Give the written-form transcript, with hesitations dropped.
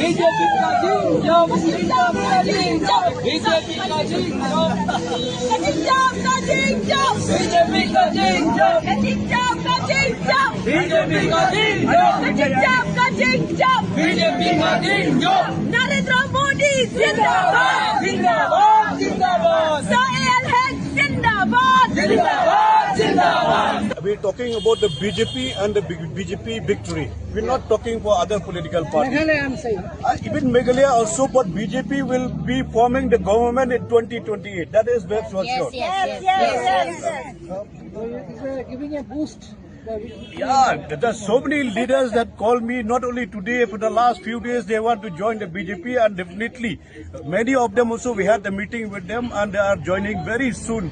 BJP का जिंदाबाद, BJP का जिंदाबाद, बीजेपी का जिंदाबाद, बीजेपी का जिंदाबाद, बीजेपी का जिंदाबाद, नरेंद्र मोदी जिंदाबाद, जिंदाबाद जिंदाबाद, सोहेल हक जिंदाबाद, जिंदाबाद जिंदाबाद. We're talking about the BJP and the BJP victory. We're not talking for other political parties. Even Meghalaya also, but BJP will be forming the government in 2028. That is very for sure. Giving a boost. Yeah, there's so many leaders that call me not only today, but the last few days they want to join the BJP, and definitely many of them also we had the meeting with them and they are joining very soon.